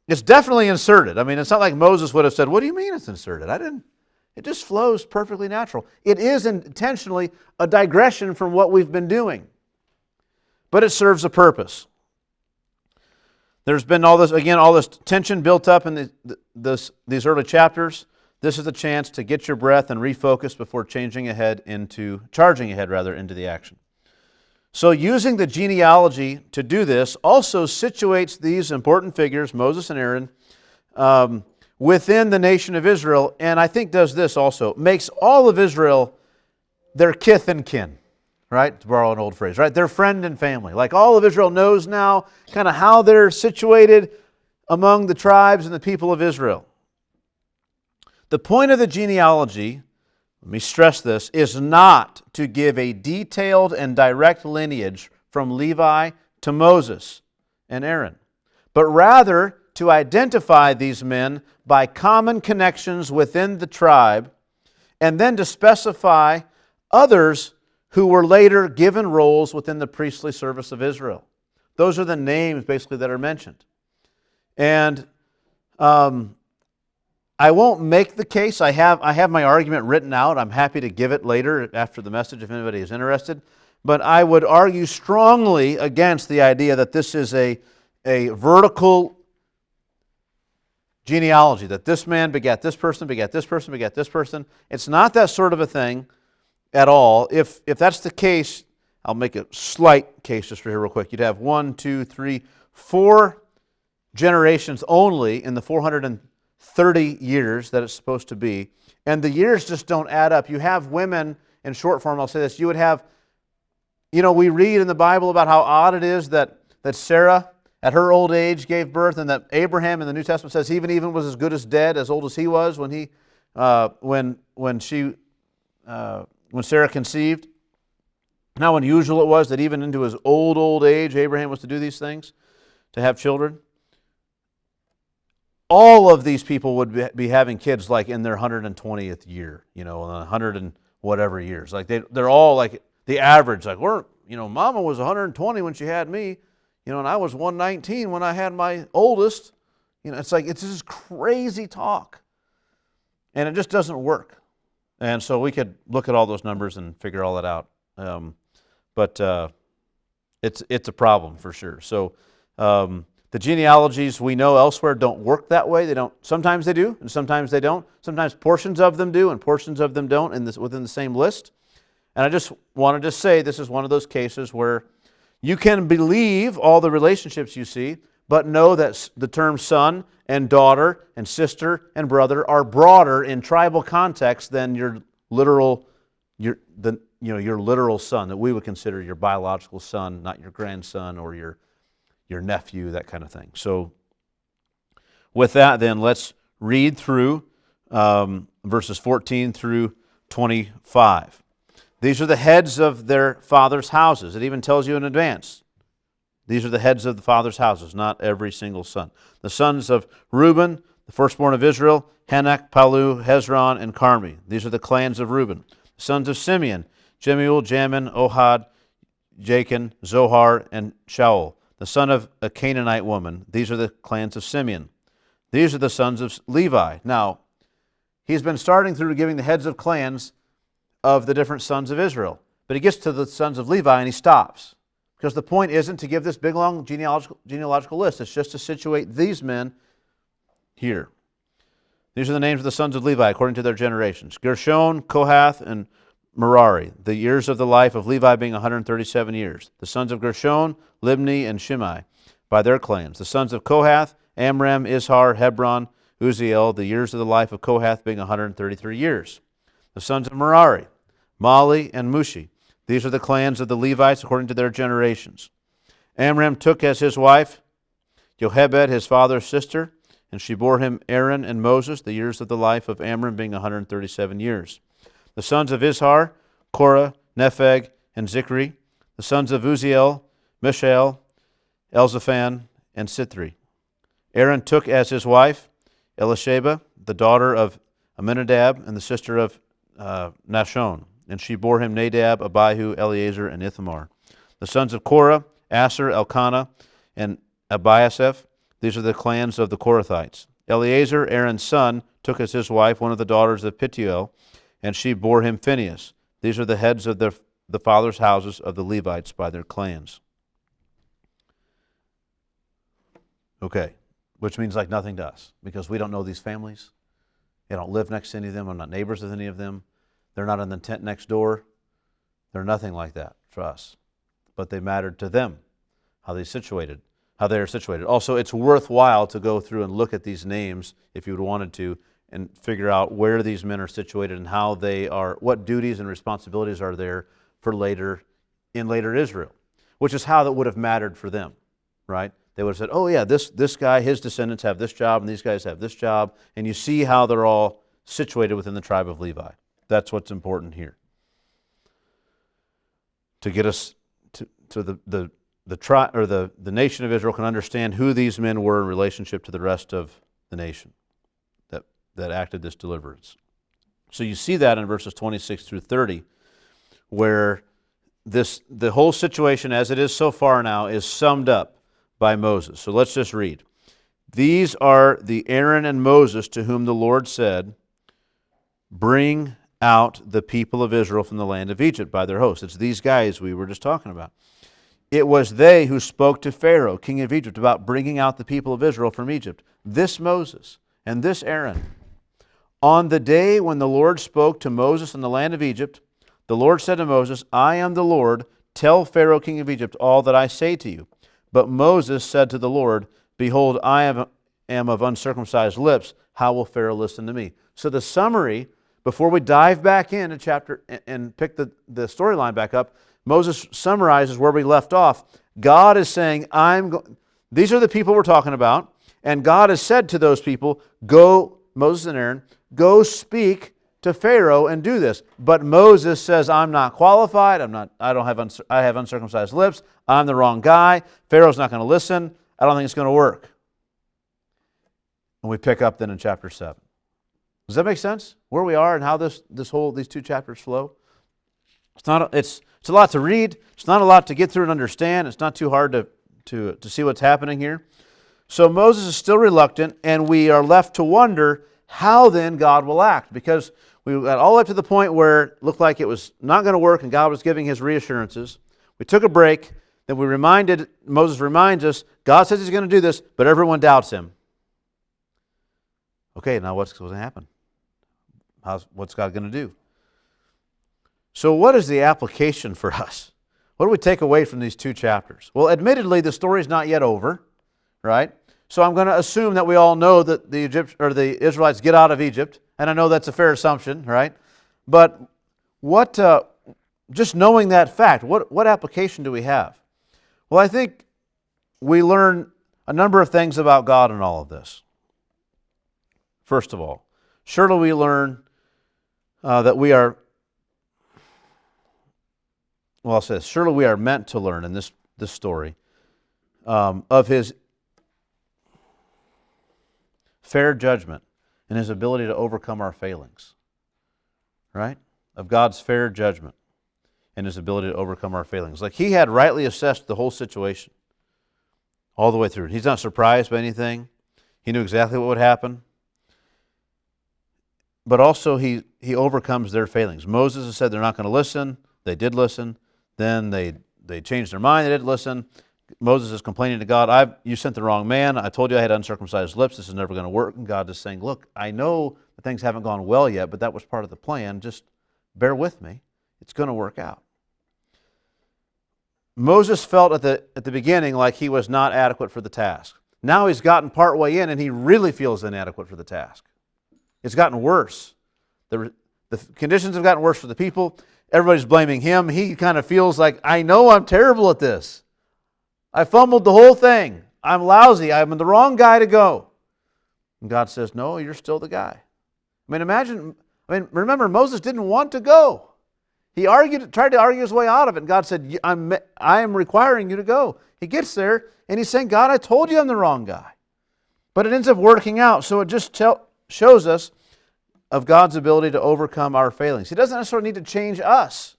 It's definitely inserted. I mean, it's not like Moses would have said, what do you mean it's inserted? It just flows perfectly natural. It is intentionally a digression from what we've been doing. But it serves a purpose. There's been all this tension built up in these early chapters. This is a chance to get your breath and refocus before charging ahead into the action. So using the genealogy to do this also situates these important figures, Moses and Aaron, within the nation of Israel, and I think does this also, makes all of Israel their kith and kin, right? To borrow an old phrase, right? Their friend and family. Like all of Israel knows now kind of how they're situated among the tribes and the people of Israel. The point of the genealogy, let me stress this, is not to give a detailed and direct lineage from Levi to Moses and Aaron, but rather to identify these men by common connections within the tribe, and then to specify others who were later given roles within the priestly service of Israel. Those are the names basically that are mentioned. And I won't make the case. I have my argument written out. I'm happy to give it later after the message if anybody is interested. But I would argue strongly against the idea that this is a vertical genealogy, that this man begat this person, begat this person, begat this person. It's not that sort of a thing at all. If that's the case, I'll make a slight case just for here real quick. You'd have 1, 2, 3, 4 generations only in the 430 years that it's supposed to be. And the years just don't add up. You have women, in short form, I'll say this, you would have, we read in the Bible about how odd it is that Sarah, at her old age, gave birth, and that Abraham in the New Testament says he even was as good as dead, as old as he was when Sarah conceived. And how unusual it was that even into his old age, Abraham was to do these things, to have children. All of these people would be having kids like in their 120th year, 100 and whatever years. Like they're all like the average. Like Mama was 120 when she had me. And I was 119 when I had my oldest. It's like, it's just crazy talk. And it just doesn't work. And so we could look at all those numbers and figure all that out. But it's a problem for sure. So the genealogies we know elsewhere don't work that way. They don't. Sometimes they do, and sometimes they don't. Sometimes portions of them do, and portions of them don't within the same list. And I just wanted to say this is one of those cases where you can believe all the relationships you see, but know that the terms son and daughter and sister and brother are broader in tribal context than your literal son that we would consider your biological son, not your grandson or your nephew, that kind of thing. So with that, then, let's read through verses 14 through 25. These are the heads of their fathers' houses. It even tells you in advance. These are the heads of the fathers' houses, not every single son. The sons of Reuben, the firstborn of Israel, Hanok, Palu, Hezron, and Carmi. These are the clans of Reuben. The sons of Simeon, Jemuel, Jamin, Ohad, Jachin, Zohar, and Shaul. The son of a Canaanite woman. These are the clans of Simeon. These are the sons of Levi. Now, he's been starting through giving the heads of clans of the different sons of Israel. But he gets to the sons of Levi and he stops. Because the point isn't to give this big, long genealogical list. It's just to situate these men here. These are the names of the sons of Levi according to their generations. Gershon, Kohath, and Merari. The years of the life of Levi being 137 years. The sons of Gershon, Libni, and Shimei by their clans. The sons of Kohath, Amram, Izhar, Hebron, Uzziel. The years of the life of Kohath being 133 years. The sons of Merari, Mali, and Mushi. These are the clans of the Levites according to their generations. Amram took as his wife Jochebed, his father's sister, and she bore him Aaron and Moses, the years of the life of Amram being 137 years. The sons of Izhar, Korah, Nepheg, and Zikri. The sons of Uzziel, Mishael, Elzaphan, and Sithri. Aaron took as his wife Elisheba, the daughter of Aminadab, and the sister of Nashon. And she bore him Nadab, Abihu, Eleazar, and Ithamar. The sons of Korah, Asher, Elkanah, and Abiasaph. These are the clans of the Korathites. Eleazar, Aaron's son, took as his wife one of the daughters of Pitiel, and she bore him Phinehas. These are the heads of the fathers' houses of the Levites by their clans. Okay, which means like nothing to us, because we don't know these families. I don't live next to any of them. I'm not neighbors with any of them. They're not in the tent next door. They're nothing like that for us. But they mattered to them, how they are situated. Also, it's worthwhile to go through and look at these names, if you would wanted to, and figure out where these men are situated and how they are, what duties and responsibilities are there for later Israel, which is how that would have mattered for them, right? They would have said, oh yeah, this guy, his descendants have this job, and these guys have this job, and you see how they're all situated within the tribe of Levi. That's what's important here. To get us to the tribe or the nation of Israel can understand who these men were in relationship to the rest of the nation that acted this deliverance. So you see that in verses 26 through 30, where the whole situation as it is so far now is summed up by Moses. So let's just read. These are the Aaron and Moses to whom the Lord said, bring out the people of Israel from the land of Egypt by their hosts. It's these guys we were just talking about. It was they who spoke to Pharaoh, king of Egypt, about bringing out the people of Israel from Egypt. This Moses and this Aaron. On the day when the Lord spoke to Moses in the land of Egypt, the Lord said to Moses, I am the Lord. Tell Pharaoh, king of Egypt, all that I say to you. But Moses said to the Lord, behold, I am of uncircumcised lips. How will Pharaoh listen to me? So the summary, before we dive back in a chapter and pick the storyline back up, Moses summarizes where we left off. God is saying, these are the people we're talking about, and God has said to those people, go, Moses and Aaron, go speak to Pharaoh and do this. But Moses says, I'm not qualified, I have uncircumcised lips, I'm the wrong guy, Pharaoh's not going to listen, I don't think it's going to work. And we pick up then in chapter 7. Does that make sense? Where we are and how these two chapters flow? It's a lot to read. It's not a lot to get through and understand. It's not too hard to see what's happening here. So Moses is still reluctant, and we are left to wonder how then God will act, because we got all up to the point where it looked like it was not going to work and God was giving his reassurances. We took a break, then Moses reminds us, God says he's going to do this, but everyone doubts him. Okay, now what's going to happen? What's God going to do? So what is the application for us? What do we take away from these two chapters? Well, admittedly, the story is not yet over, right? So I'm going to assume that we all know that the Israelites get out of Egypt, and I know that's a fair assumption, right? But just knowing that fact, what application do we have? Well, I think we learn a number of things about God in all of this. First of all, surely we learn that we are, well, I'll say this, surely we are meant to learn in this story of his fair judgment and his ability to overcome our failings, right? Of God's fair judgment and his ability to overcome our failings. Like he had rightly assessed the whole situation all the way through. He's not surprised by anything. He knew exactly what would happen. But also he overcomes their failings. Moses has said they're not going to listen. They did listen. Then they changed their mind. They didn't listen. Moses is complaining to God, you sent the wrong man. I told you I had uncircumcised lips. This is never going to work. And God is saying, look, I know that things haven't gone well yet, but that was part of the plan. Just bear with me. It's going to work out. Moses felt at the beginning like he was not adequate for the task. Now he's gotten part way in and he really feels inadequate for the task. It's gotten worse. The conditions have gotten worse for the people. Everybody's blaming him. He kind of feels like, I know I'm terrible at this. I fumbled the whole thing. I'm lousy. I'm the wrong guy to go. And God says, no, you're still the guy. Remember, Moses didn't want to go. He tried to argue his way out of it. And God said, I am requiring you to go. He gets there and he's saying, God, I told you I'm the wrong guy. But it ends up working out. So it just shows us of God's ability to overcome our failings. He doesn't necessarily need to change us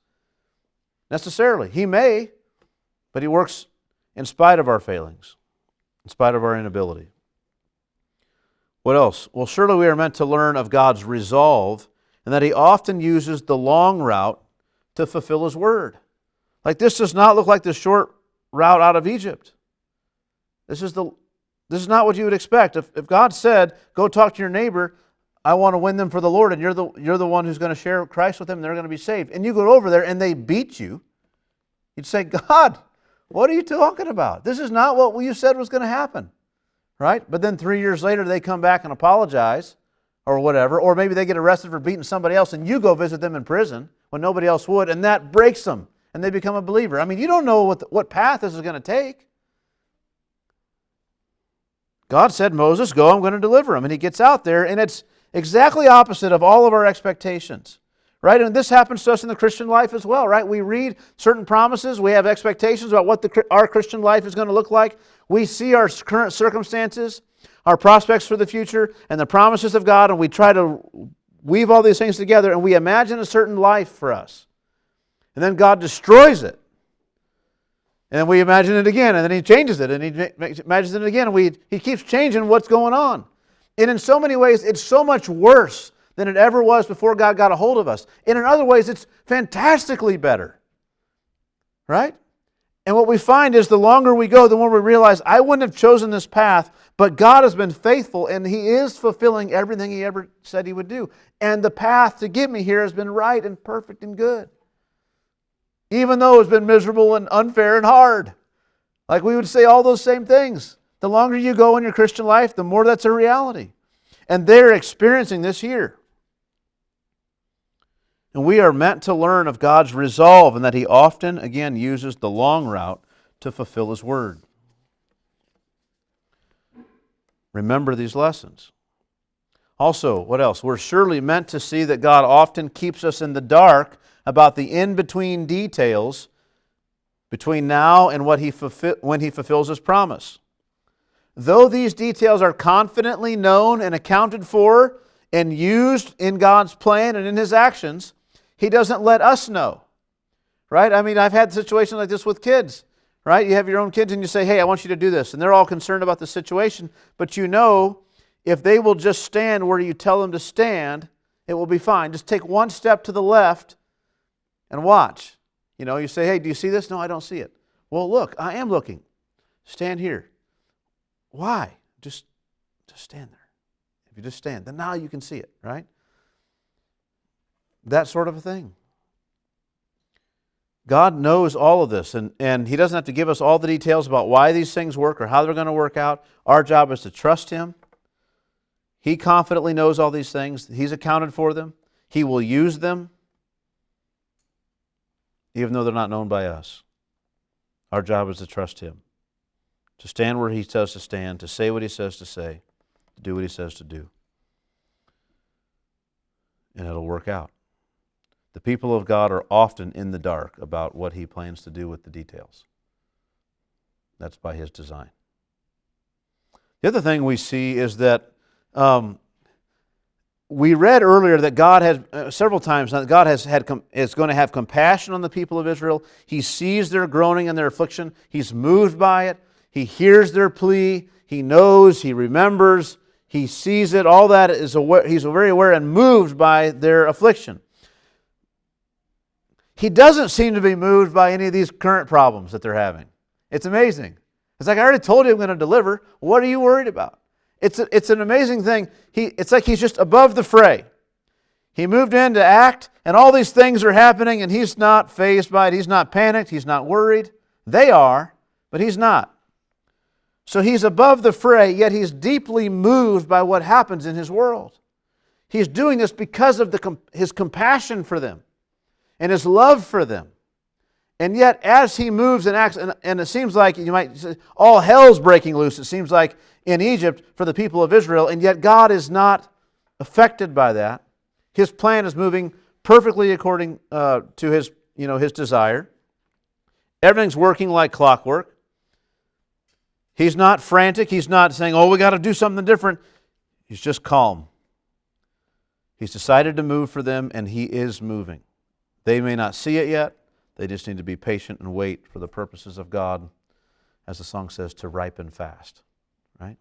necessarily. He may, but he works in spite of our failings, in spite of our inability. What else? Well, surely we are meant to learn of God's resolve and that he often uses the long route to fulfill his word. Like this does not look like the short route out of Egypt. This is not what you would expect. If God said, go talk to your neighbor, I want to win them for the Lord, and you're the one who's going to share Christ with them, and they're going to be saved. And you go over there and they beat you, you'd say, God, what are you talking about? This is not what you said was going to happen, right? But then 3 years later, they come back and apologize or whatever, or maybe they get arrested for beating somebody else, and you go visit them in prison when nobody else would, and that breaks them, and they become a believer. You don't know what path this is going to take. God said, Moses, go, I'm going to deliver him. And he gets out there, and it's exactly opposite of all of our expectations. Right? And this happens to us in the Christian life as well, right? We read certain promises. We have expectations about what our Christian life is going to look like. We see our current circumstances, our prospects for the future, and the promises of God, and we try to weave all these things together, and we imagine a certain life for us. And then God destroys it. And then we imagine it again, and then he changes it, and he imagines it again, and he keeps changing what's going on. And in so many ways, it's so much worse than it ever was before God got a hold of us. And in other ways, it's fantastically better. Right? And what we find is the longer we go, the more we realize, I wouldn't have chosen this path, but God has been faithful, and he is fulfilling everything he ever said he would do. And the path to get me here has been right and perfect and good. Even though it's been miserable and unfair and hard. Like we would say all those same things. The longer you go in your Christian life, the more that's a reality. And they're experiencing this here. And we are meant to learn of God's resolve and that he often, again, uses the long route to fulfill his word. Remember these lessons. Also, what else? We're surely meant to see that God often keeps us in the dark about the in-between details between now and when he fulfills his promise. Though these details are confidently known and accounted for and used in God's plan and in his actions, he doesn't let us know. Right? I've had situations like this with kids. right? You have your own kids and you say, hey, I want you to do this. And they're all concerned about the situation. But you know, if they will just stand where you tell them to stand, it will be fine. Just take one step to the left and watch. You know, you say, hey, do you see this? No, I don't see it. Well, look, I am looking. Stand here. Why? Just stand there. If you just stand, then now you can see it, right? That sort of a thing. God knows all of this, and He doesn't have to give us all the details about why these things work or how they're going to work out. Our job is to trust Him. He confidently knows all these things. He's accounted for them. He will use them, even though they're not known by us. Our job is to trust Him, to stand where He says to stand, to say what He says to say, to do what He says to do. And it'll work out. The people of God are often in the dark about what He plans to do with the details. That's by His design. The other thing we see is that we read earlier that God has, several times, God is going to have compassion on the people of Israel. He sees their groaning and their affliction. He's moved by it. He hears their plea. He knows. He remembers. He sees it. All that is aware. He's very aware and moved by their affliction. He doesn't seem to be moved by any of these current problems that they're having. It's amazing. It's like, I already told you I'm going to deliver. What are you worried about? It's an amazing thing. It's like He's just above the fray. He moved in to act, and all these things are happening, and He's not fazed by it. He's not panicked. He's not worried. They are, but He's not. So He's above the fray, yet He's deeply moved by what happens in His world. He's doing this because of His compassion for them and His love for them. And yet, as He moves and acts, and it seems like, you might say, all hell's breaking loose, it seems like, in Egypt for the people of Israel, and yet God is not affected by that. His plan is moving perfectly according to His desire. Everything's working like clockwork. He's not frantic. He's not saying, oh, we got to do something different. He's just calm. He's decided to move for them, and He is moving. They may not see it yet. They just need to be patient and wait for the purposes of God, as the song says, to ripen fast. Right?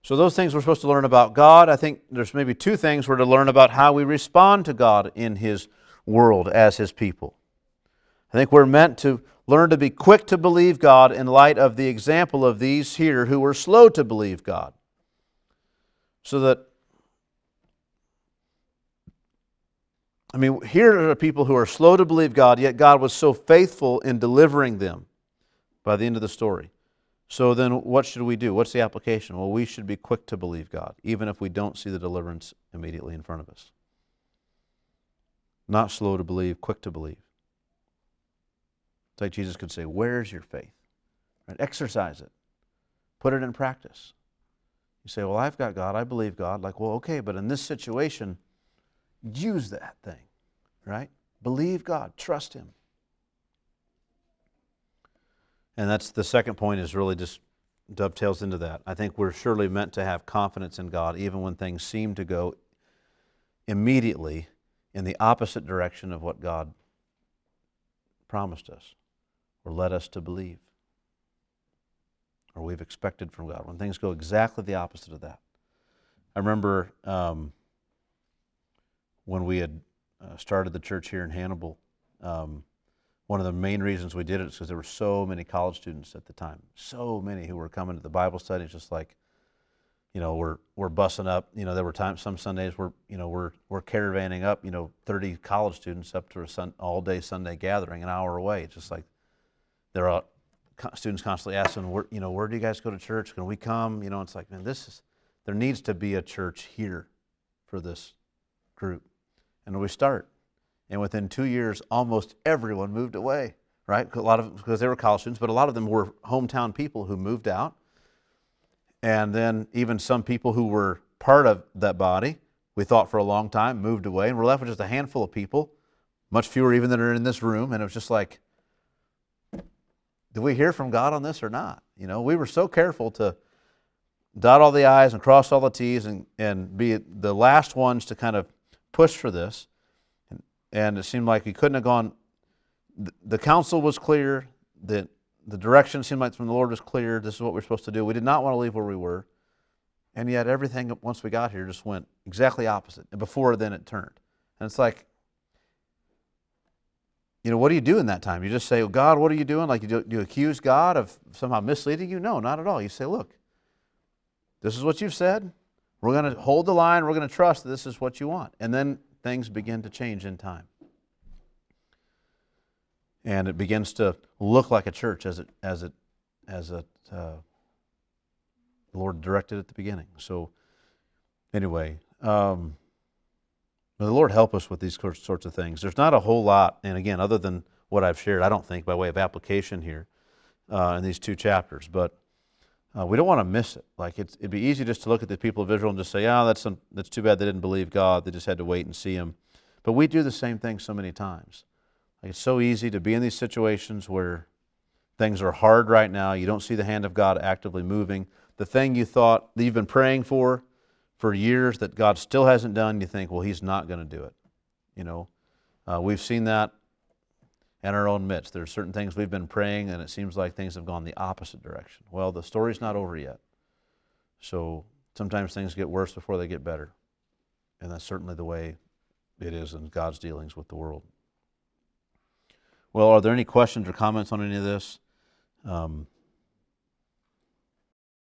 So those things we're supposed to learn about God. I think there's maybe two things we're to learn about how we respond to God in His world as His people. I think we're meant to learn to be quick to believe God in light of the example of these here who were slow to believe God. So that, here are people who are slow to believe God, yet God was so faithful in delivering them by the end of the story. So then what should we do? What's the application? Well, we should be quick to believe God, even if we don't see the deliverance immediately in front of us. Not slow to believe, quick to believe. It's like Jesus could say, where's your faith? Right? Exercise it. Put it in practice. You say, well, I've got God, I believe God. Like, well, okay, but in this situation, use that thing, right? Believe God, trust Him. And that's the second point, is really just dovetails into that. I think we're surely meant to have confidence in God even when things seem to go immediately in the opposite direction of what God promised us or led us to believe or we've expected from God. When things go exactly the opposite of that. I remember when we had started the church here in Hannibal, one of the main reasons we did it is because there were so many college students at the time. So many who were coming to the Bible studies, just like, we're bussing up. There were times, some Sundays we're caravanning up, 30 college students up to a all-day Sunday gathering an hour away. It's just like there are students constantly asking, where do you guys go to church? Can we come? It's like, man, there needs to be a church here for this group. And we start. And within 2 years, almost everyone moved away, right? A lot of because they were college students, but a lot of them were hometown people who moved out. And then even some people who were part of that body, we thought for a long time, moved away. And we're left with just a handful of people, much fewer even than are in this room. And it was just like, did we hear from God on this or not? We were so careful to dot all the I's and cross all the T's and be the last ones to kind of push for this. And it seemed like we couldn't have gone the counsel was clear, the direction seemed like from the Lord was clear, this is what we're supposed to do. We did not want to leave where we were, and yet everything once we got here just went exactly opposite, and before then it turned. And it's like, what do you do in that time? You just say, oh, God, what are you doing? Like, do you accuse God of somehow misleading you? No, not at all. You say, look, this is what you've said. We're going to hold the line. We're going to trust that this is what you want. And then things begin to change in time. And it begins to look like a church as the Lord directed at the beginning. So anyway, may the Lord help us with these sorts of things. There's not a whole lot, and again, other than what I've shared, I don't think, by way of application here in these 2 chapters, but we don't want to miss it. Like, it'd be easy just to look at the people of Israel and just say, that's too bad they didn't believe God. They just had to wait and see Him. But we do the same thing so many times. Like, it's so easy to be in these situations where things are hard right now. You don't see the hand of God actively moving. The thing you thought that you've been praying for years that God still hasn't done, you think, well, He's not going to do it. We've seen that in our own midst. There are certain things we've been praying, and it seems like things have gone the opposite direction. Well, the story's not over yet. So sometimes things get worse before they get better. And that's certainly the way it is in God's dealings with the world. Well, are there any questions or comments on any of this?